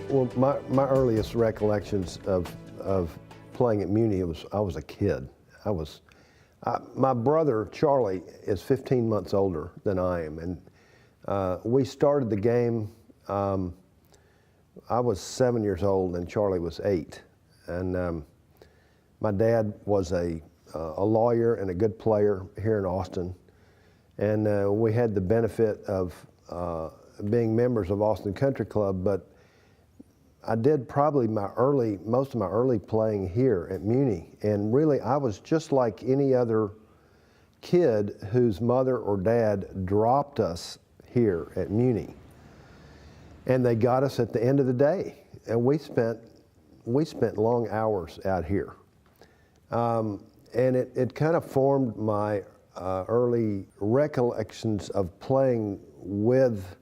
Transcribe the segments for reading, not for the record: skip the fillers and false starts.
Well, my earliest recollections of playing at Muny was I was a kid. My brother Charlie is 15 months older than I am, and we started the game. I was 7 years old and Charlie was 8, and my dad was a lawyer and a good player here in Austin, and we had the benefit of being members of Austin Country Club, but I did probably most of my early playing here at Muny, and really I was just like any other kid whose mother or dad dropped us here at Muny, and they got us at the end of the day, and we spent long hours out here, and it kind of formed my early recollections of playing with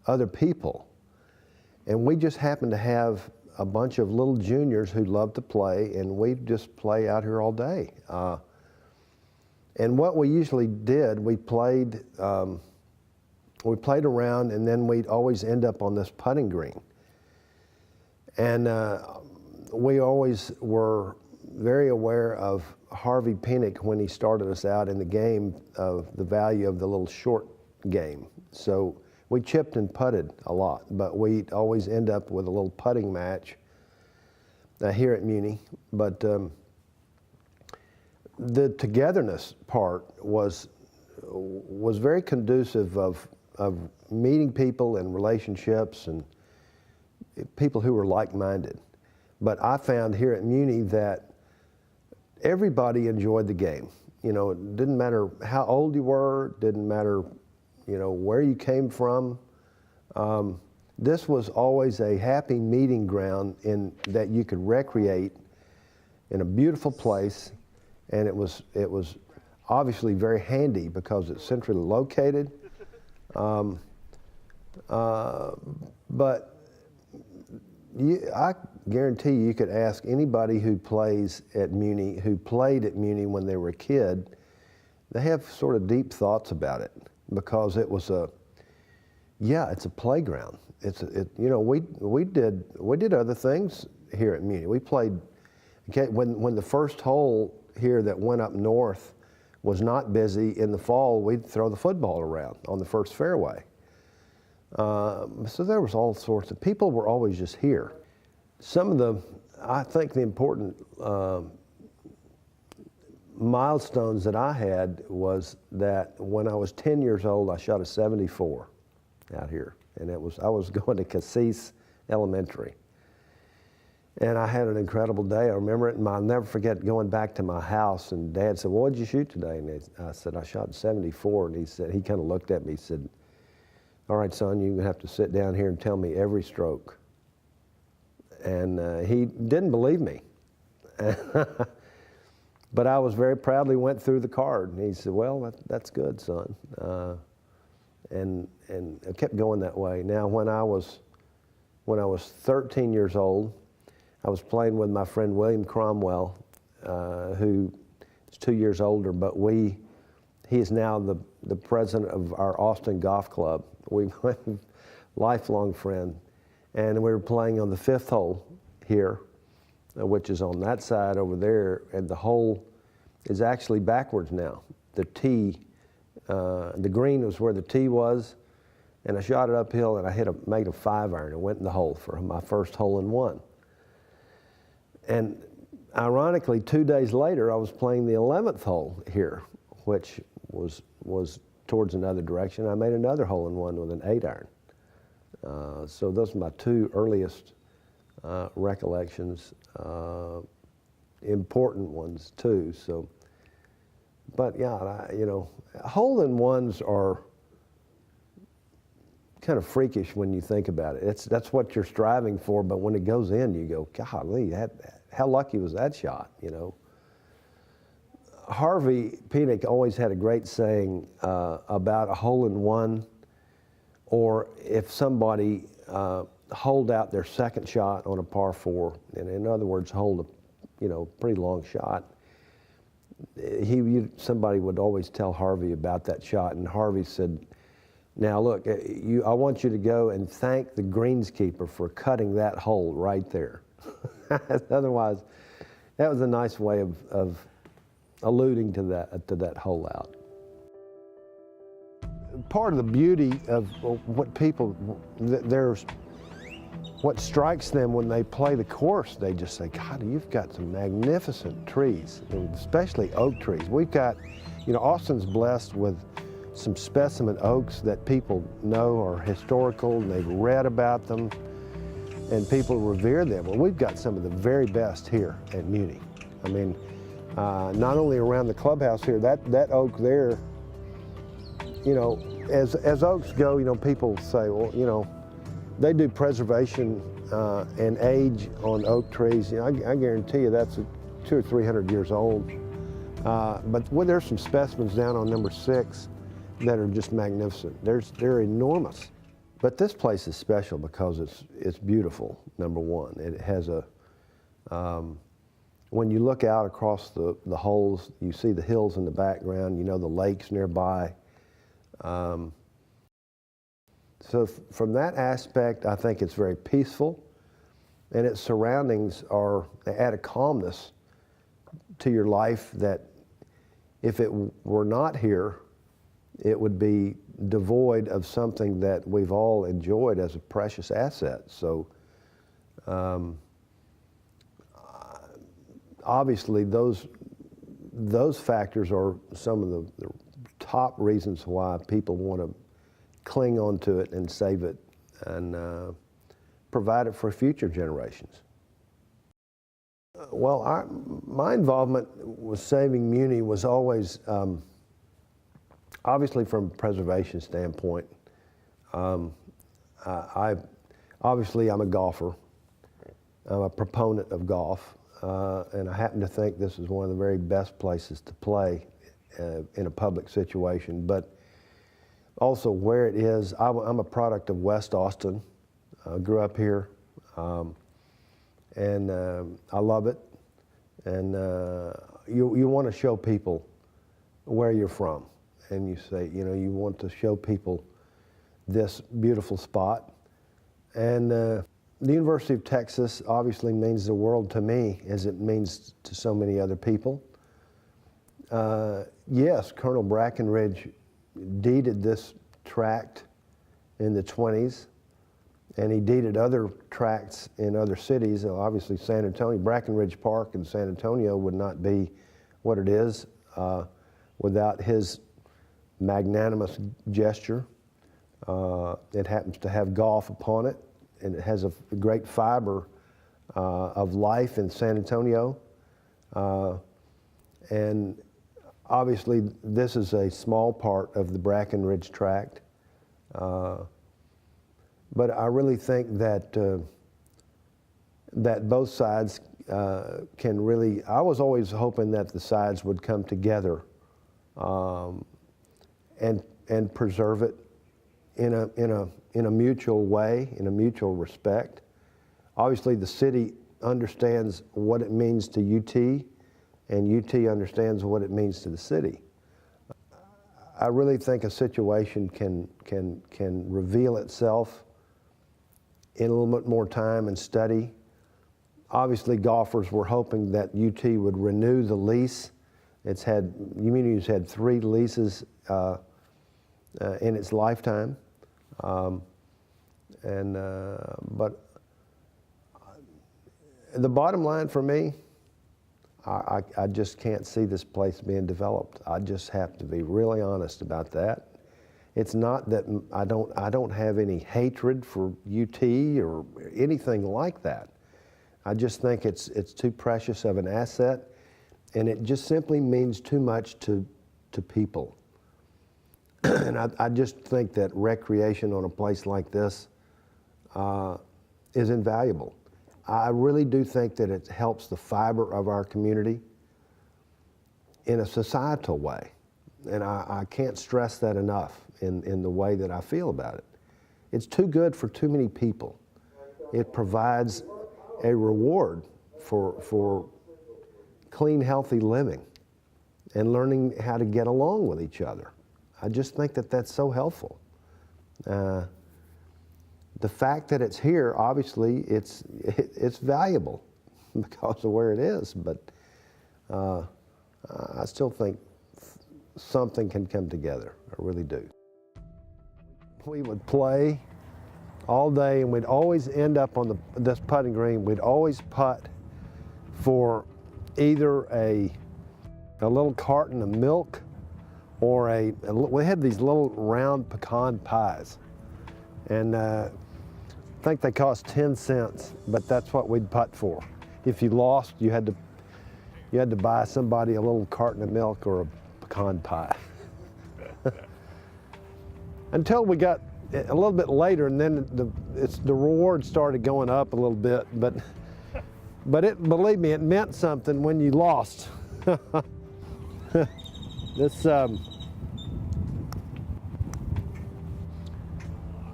other people. And we just happened to have a bunch of little juniors who loved to play, and we'd just play out here all day. And what we usually did, we played around, and then we'd always end up on this putting green. And we always were very aware of Harvey Pinnock when he started us out in the game, of the value of the little short game. So we chipped and putted a lot, but we'd always end up with a little putting match here at Muny. But the togetherness part was very conducive of meeting people and relationships and people who were like-minded. But I found here at Muny that everybody enjoyed the game. You know, it didn't matter how old you were, didn't matter, you know, where you came from. This was always a happy meeting ground in that you could recreate in a beautiful place, and it was obviously very handy because it's centrally located. But I guarantee you could ask anybody who plays at Muny, who played at Muny when they were a kid, they have sort of deep thoughts about it, because it was it's a playground. You know, we did other things here at Muny. We played, when the first hole here that went up north was not busy in the fall, we'd throw the football around on the first fairway. So there was all sorts of, people were always just here. I think the important milestones that I had was that when I was 10 years old, I shot a 74 out here, and I was going to Cassis Elementary. And I had an incredible day. I remember it, and I'll never forget going back to my house, and Dad said, "Well, what did you shoot today?" And I said, "I shot 74, and he kind of looked at me, he said, "All right, son, you have to sit down here and tell me every stroke." And he didn't believe me. But I was very proudly went through the card, and he said, "Well, that's good, son." And I kept going that way. Now, when I was 13 years old, I was playing with my friend William Cromwell, who is 2 years older, but he is now the president of our Austin Golf Club. We were a lifelong friend, and we were playing on the 5th hole here, which is on that side over there, and the hole is actually backwards now. The tee, the green was where the tee was, and I shot it uphill, and I made a 5-iron and went in the hole for my first hole-in-one. And ironically, 2 days later, I was playing the 11th hole here, which was towards another direction. I made another hole-in-one with an 8-iron. So those are my 2 earliest recollections, important ones too. So, but yeah, you know, hole-in-ones are kind of freakish when you think about it. That's what you're striving for, but when it goes in, you go, golly, how lucky was that shot, you know? Harvey Pinnock always had a great saying about a hole-in-one, or if somebody holed out their second shot on a par 4, and in other words, hold a pretty long shot, somebody would always tell Harvey about that shot, and Harvey said, Now look, I want you to go and thank the greenskeeper for cutting that hole right there. Otherwise, that was a nice way of alluding to that hole out. Part of the beauty of what people, what strikes them when they play the course, they just say, God, you've got some magnificent trees, especially oak trees. We've got, Austin's blessed with some specimen oaks that people know are historical, and they've read about them, and people revere them. Well, we've got some of the very best here at Muny. I mean, not only around the clubhouse here, that oak there, as oaks go, people say, well, they do preservation and age on oak trees. I guarantee you that's 200 or 300 years old. But there's some specimens down on number 6 that are just magnificent. They're enormous. But this place is special because it's beautiful, number one. It has when you look out across the holes, you see the hills in the background, the lakes nearby. So from that aspect, I think it's very peaceful, and its surroundings they add a calmness to your life that if it were not here, it would be devoid of something that we've all enjoyed as a precious asset. So obviously those factors are some of the top reasons why people want to cling on to it and save it and provide it for future generations. Well, my involvement with saving Muny was always, obviously from a preservation standpoint. Obviously I'm a golfer. I'm a proponent of golf, and I happen to think this is one of the very best places to play in a public situation. But also where it is, I'm a product of West Austin. I grew up here, and I love it. And you want to show people where you're from. And you say, you want to show people this beautiful spot. And the University of Texas obviously means the world to me, as it means to so many other people. Yes, Colonel Brackenridge deeded this tract in the 20s, and he deeded other tracts in other cities. Obviously San Antonio, Brackenridge Park in San Antonio would not be what it is without his magnanimous gesture. It happens to have golf upon it, and it has a great fiber of life in San Antonio. And obviously, this is a small part of the Brackenridge tract, but I really think that that both sides can really. I was always hoping that the sides would come together and preserve it in a mutual way, in a mutual respect. Obviously, the city understands what it means to UT, and UT understands what it means to the city. I really think a situation can reveal itself in a little bit more time and study. Obviously, golfers were hoping that UT would renew the lease. Muni's had 3 leases in its lifetime, but the bottom line for me, I just can't see this place being developed. I just have to be really honest about that. It's not that I don't have any hatred for UT or anything like that. I just think it's too precious of an asset, and it just simply means too much to people. And I just think that recreation on a place like this is invaluable. I really do think that it helps the fiber of our community in a societal way. And I can't stress that enough in the way that I feel about it. It's too good for too many people. It provides a reward for clean, healthy living and learning how to get along with each other. I just think that that's so helpful. The fact that it's here, obviously, it's valuable because of where it is, but I still think something can come together. I really do. We would play all day, and we'd always end up on this putting green. We'd always putt for either a little carton of milk or we had these little round pecan pies, and I think they cost 10 cents, but that's what we'd putt for. If you lost, you had to buy somebody a little carton of milk or a pecan pie. Until we got a little bit later, and then the reward started going up a little bit, but believe me, it meant something when you lost.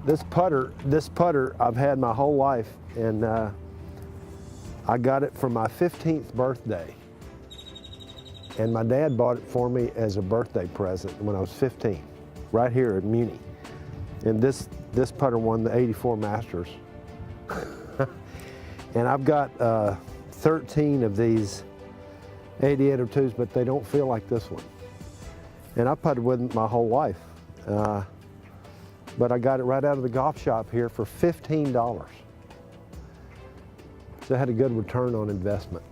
This putter I've had my whole life, and I got it for my 15th birthday, and my dad bought it for me as a birthday present when I was 15, right here at Muny. And this putter won the '84 Masters. And I've got 13 of these 8802s, but they don't feel like this one. And I putted with it my whole life. But I got it right out of the golf shop here for $15. So I had a good return on investment.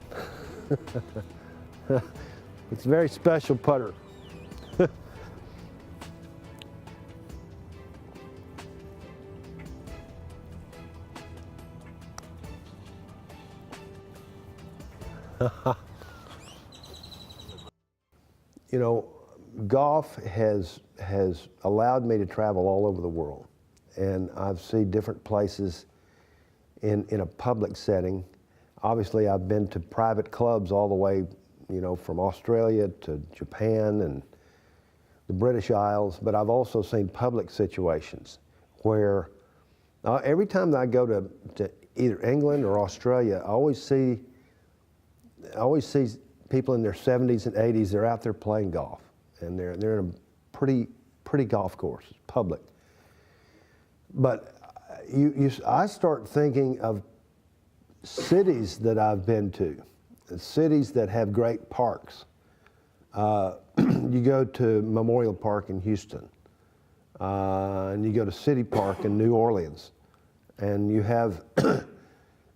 It's a very special putter. You know, golf has allowed me to travel all over the world, and I've seen different places in a public setting. Obviously, I've been to private clubs all the way, you know, from Australia to Japan and the British Isles, but I've also seen public situations where every time that I go to either England or Australia, I always see people in their 70s and 80s. They're out there playing golf, and they're in a pretty golf course, public. But I start thinking of cities that I've been to, cities that have great parks. You go to Memorial Park in Houston, and you go to City Park in New Orleans, and you have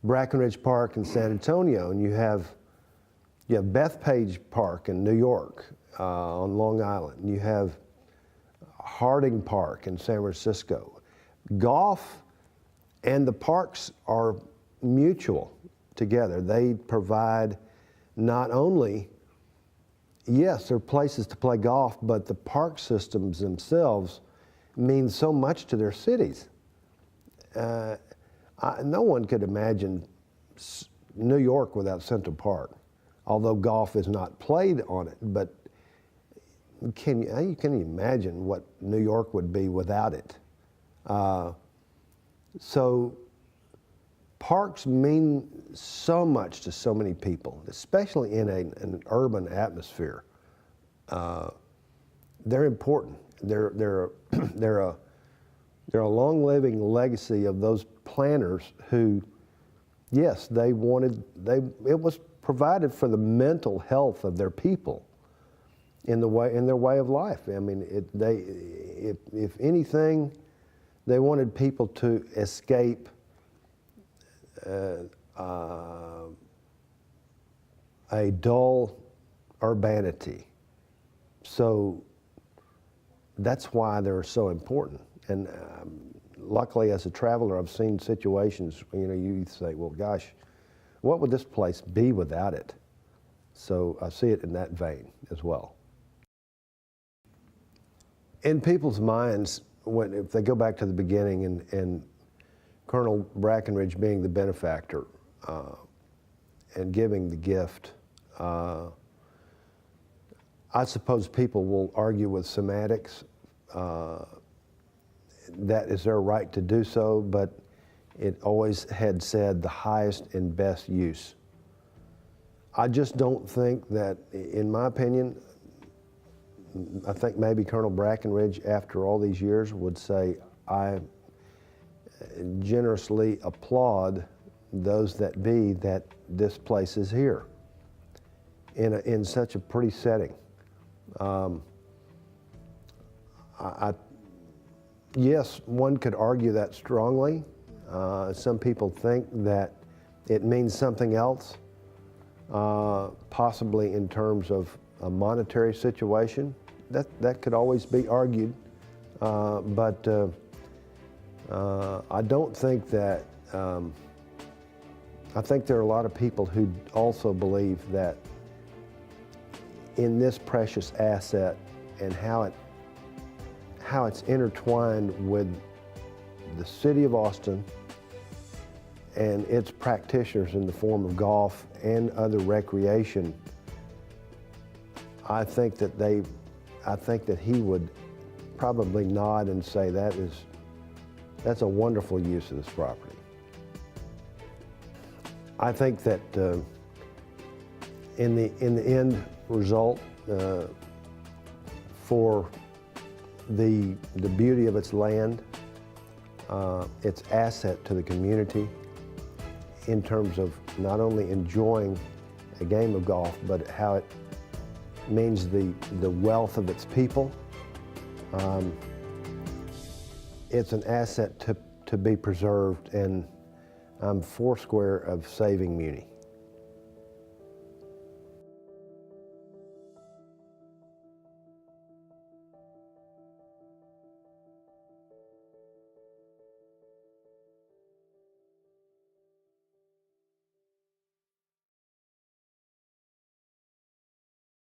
Brackenridge Park in San Antonio, and you have Bethpage Park in New York on Long Island. You have Harding Park in San Francisco. Golf and the parks are mutual together. They provide not only, yes, there are places to play golf, but the park systems themselves mean so much to their cities. No one could imagine New York without Central Park, although golf is not played on it. But you can imagine what New York would be without it. So parks mean so much to so many people, especially in an urban atmosphere. They're important. They're a long-living legacy of those planners who, yes, it was provided for the mental health of their people in their way of life. I mean, if anything, they wanted people to escape a dull urbanity. So that's why they're so important. And luckily, as a traveler, I've seen situations, you know, you say, well, gosh, what would this place be without it? So I see it in that vein as well. In people's minds, if they go back to the beginning and Colonel Brackenridge being the benefactor and giving the gift, I suppose people will argue with semantics. That is their right to do so, but it always had said the highest and best use. I just don't think that, in my opinion, I think maybe Colonel Brackenridge, after all these years, would say, I generously applaud those that be that this place is here in such a pretty setting. Yes, one could argue that strongly. Some people think that it means something else, possibly in terms of a monetary situation. That could always be argued, but I don't think that, I think there are a lot of people who also believe that in this precious asset and how it's intertwined with the city of Austin and its practitioners in the form of golf and other recreation, I think that he would probably nod and say that's a wonderful use of this property. I think that in the end result, for the beauty of its land, its asset to the community in terms of not only enjoying a game of golf, but how it means the wealth of its people. It's an asset to be preserved, and I'm foursquare of saving Muny.